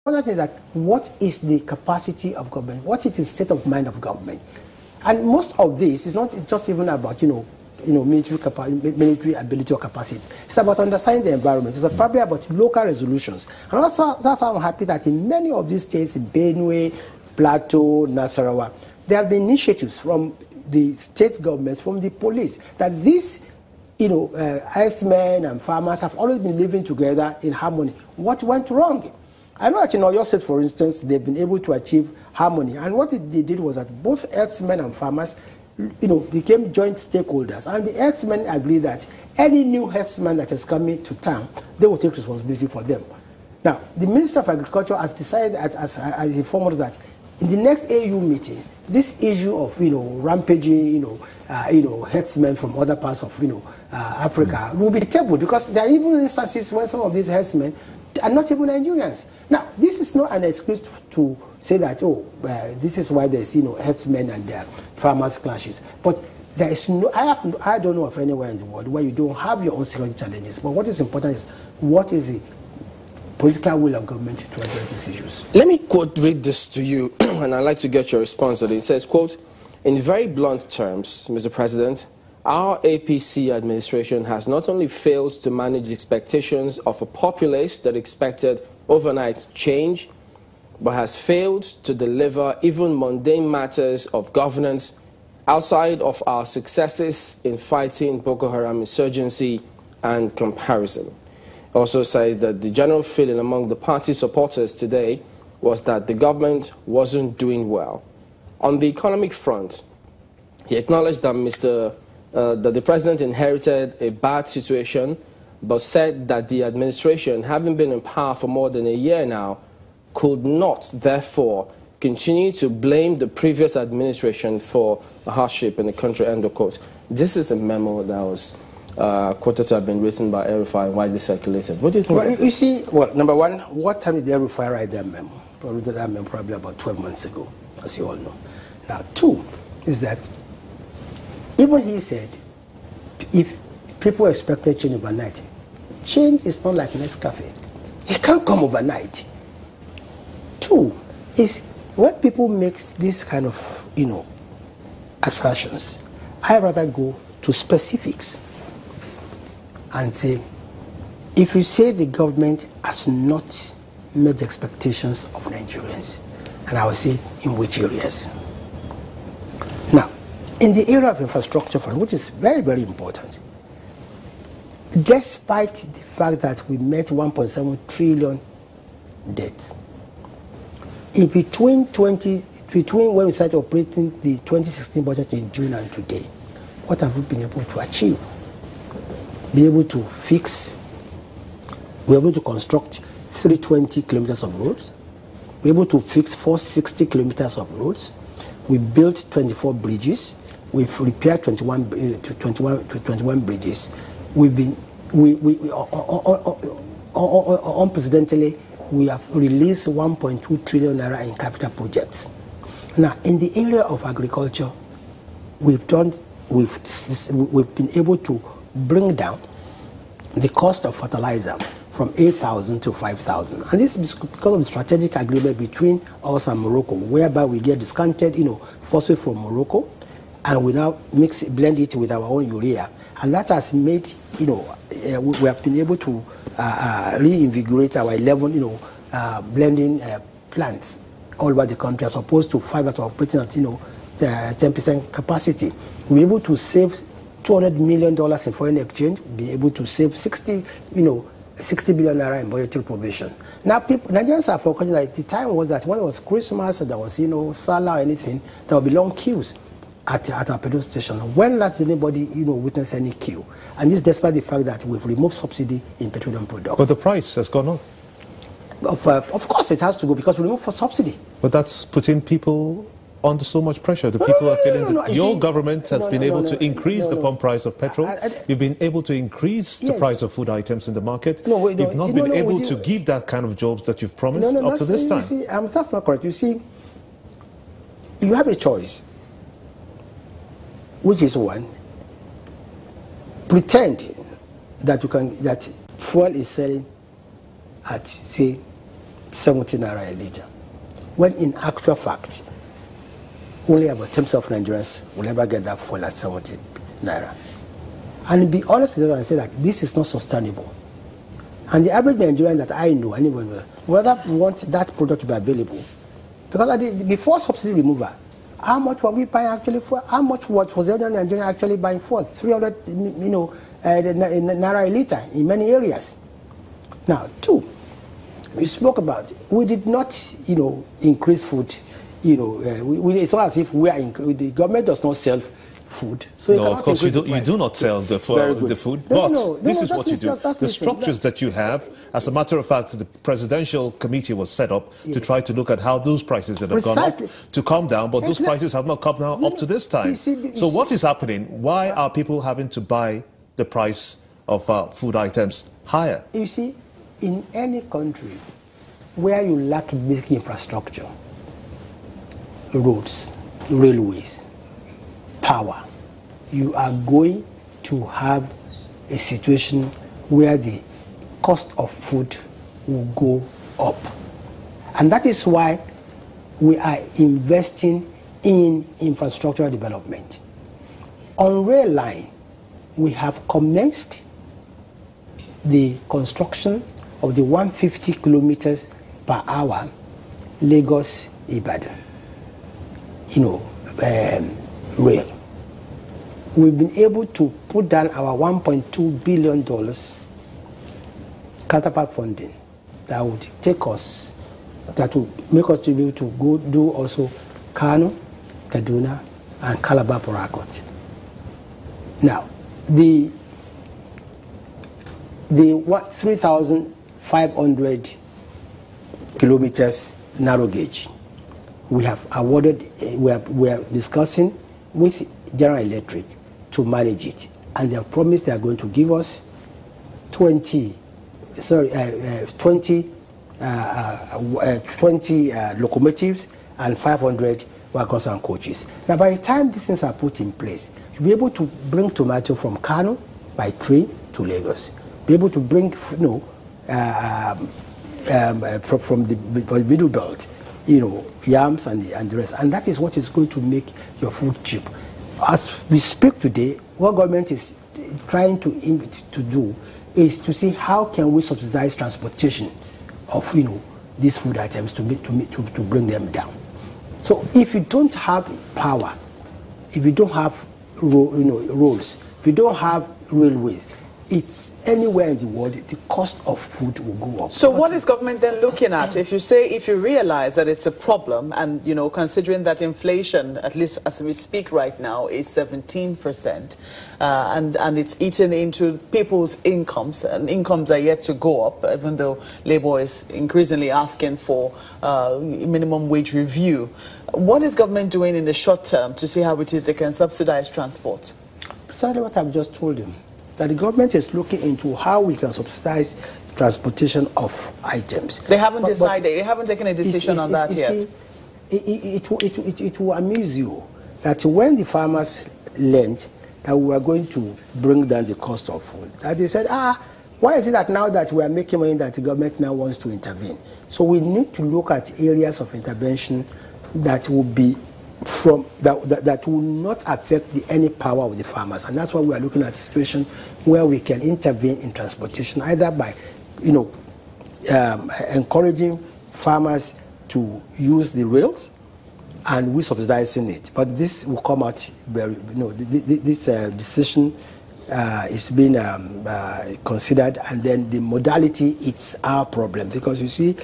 other thing is that what is the capacity of government? What is the state of mind of government? And most of this is not just even about military ability or capacity. It's about understanding the environment. It's probably about local resolutions. And also, that's why I'm happy that in many of these states, Benue, Plateau, Nasarawa, there have been initiatives from the state governments, from the police, that these herdsmen and farmers have always been living together in harmony. What went wrong? I know that in Oyo State, for instance, they've been able to achieve harmony. And what they did was that both herdsmen and farmers, became joint stakeholders. And the herdsmen agreed that any new herdsman that is coming to town, they will take responsibility for them. Now, the Minister of Agriculture has decided, as informed us, that in the next AU meeting, this issue of rampaging, herdsmen from other parts of Africa will be tabled, because there are even instances when some of these herdsmen are not even Nigerians. Now, this is not an excuse to say that this is why there's herdsmen and farmers clashes. But there is I don't know of anywhere in the world where you don't have your own security challenges. But what is important is what is the political will of government to address these issues. Let me read this to you, and I'd like to get your response to it. It says, quote, "In very blunt terms, Mr. President, our APC administration has not only failed to manage the expectations of a populace that expected overnight change, but has failed to deliver even mundane matters of governance outside of our successes in fighting Boko Haram insurgency and comparison." Also says that the general feeling among the party supporters today was that the government wasn't doing well. On the economic front, he acknowledged that that the president inherited a bad situation, but said that the administration, having been in power for more than a year now, could not, therefore, continue to blame the previous administration for a hardship in the country, end of quote. This is a memo that was quoted to have been written by El-Rufai and widely circulated. What do you think? Well, you see, number one, what time did El-Rufai write that memo? Probably about 12 months ago, as you all know. Now, two is that even he said, if people expected change overnight, change is not like Nescafe. It can't come overnight. Two is when people make this kind of, assertions, I rather go to specifics and say, if you say the government has not met the expectations of Nigerians, and I will say in which areas. Now, in the area of infrastructure fund, which is very, very important, despite the fact that we met 1.7 trillion debt, in between when we started operating the 2016 budget in June and today, what have we been able to achieve? Be able to fix, we're able to construct 320 kilometers of roads, we're able to fix 460 kilometers of roads, we built 24 bridges, we've repaired 21 bridges, unprecedentedly, we have released 1.2 trillion naira in capital projects. Now, in the area of agriculture, we've been able to bring down the cost of fertilizer from 8,000 to 5,000. And this is because of the strategic agreement between us and Morocco, whereby we get discounted, phosphate from Morocco, and we now blend it with our own urea. And that has made, we have been able to reinvigorate our 11, blending plants all over the country, as opposed to 5 that are operating at, 10% capacity. We're able to save $200 million in foreign exchange, be able to save 60 billion naira in budgetary provision. Now, Nigerians are forgetting that the time was that when it was Christmas, there was, Salah or anything, there would be long queues at our petrol station. When last did anybody, witness any queue? And this despite the fact that we've removed subsidy in petroleum products. But the price has gone up. Of course it has to go, because we removed for subsidy. But that's putting people under so much pressure. The people are feeling that your government has been able to increase the pump price of petrol. You've been able to increase the price of food items in the market. You've not been able to give that kind of jobs that you've promised up to this time. You see, that's not correct. You see, you have a choice, which is one, pretend that that fuel is selling at, say, 70 naira a litre, when in actual fact, only about 10% of Nigerians will ever get that fuel at 70 naira. And be honest with you and say that this is not sustainable. And the average Nigerian that I know, anyone will rather want that product to be available. Because before subsidy removal, how much were we buying actually for? How much was the other Nigerian actually buying for? 300, naira a litre in many areas. Now, two, we spoke about, we did not, increase food. It's not as if the government does not sell food. So no, of course you do not sell the food. This is what you do. The structures that you have, as a matter of fact, the presidential committee was set up to try to look at how those prices that have gone up to come down, but those prices have not come down up to this time. So what is happening? Why are people having to buy the price of food items higher? You see, in any country where you lack basic infrastructure, roads, railways, power, you are going to have a situation where the cost of food will go up. And that is why we are investing in infrastructural development. On rail line, we have commenced the construction of the 150 kilometers per hour Lagos-Ibadan, rail. We've been able to put down our $1.2 billion counterpart funding that would take us, that will make us to be able to go do also Kano, Kaduna, and Calabar Port Harcourt. Now, the 3,500 kilometers narrow gauge, we have awarded, we are discussing with General Electric to manage it, and they have promised they are going to give us 20 locomotives and 500 wagons and coaches. Now, by the time these things are put in place, you'll be able to bring tomato from Kano by train to Lagos. Be able to bring, from the middle belt, yams and the rest. And that is what is going to make your food cheap. As we speak today, what government is trying to do is to see how can we subsidize transportation of these food items to bring them down. So if you don't have power, if you don't have roads, if you don't have railways, it's anywhere in the world, the cost of food will go up. So what is government then looking at? If you realize that it's a problem, and considering that inflation, at least as we speak right now, is 17%, and it's eaten into people's incomes, and incomes are yet to go up, even though Labour is increasingly asking for minimum wage review. What is government doing in the short term to see how it is they can subsidize transport? Precisely what I've just told you. That the government is looking into how we can subsidize transportation of items. They haven't decided. They haven't taken a decision on that yet. It will amuse you that when the farmers learned that we were going to bring down the cost of food, that they said, why is it that now that we are making money that the government now wants to intervene? So we need to look at areas of intervention that will be that will not affect any power of the farmers, and that's why we are looking at a situation where we can intervene in transportation, either by encouraging farmers to use the rails and we subsidizing it. But this will come out very, this decision is being considered, and then the modality, it's our problem, because you see,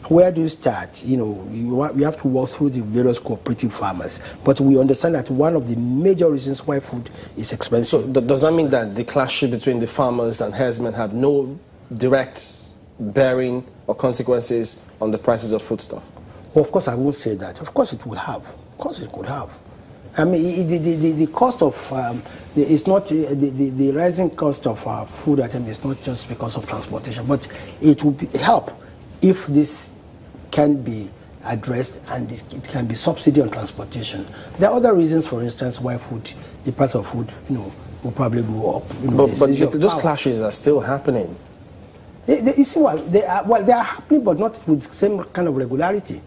where do you start? We have to walk through the various cooperative farmers. But we understand that one of the major reasons why food is expensive. So does that mean that the clash between the farmers and herdsmen have no direct bearing or consequences on the prices of foodstuff? Well, of course, I won't say that. Of course, it will have. Of course, it could have. I mean, the cost of it's not the rising cost of food items is not just because of transportation, but it will help if this can be addressed and it can be subsidy on transportation. There are other reasons, for instance, why the price of food, will probably go up. But those clashes are still happening. You see, well, they are happening, but not with the same kind of regularity.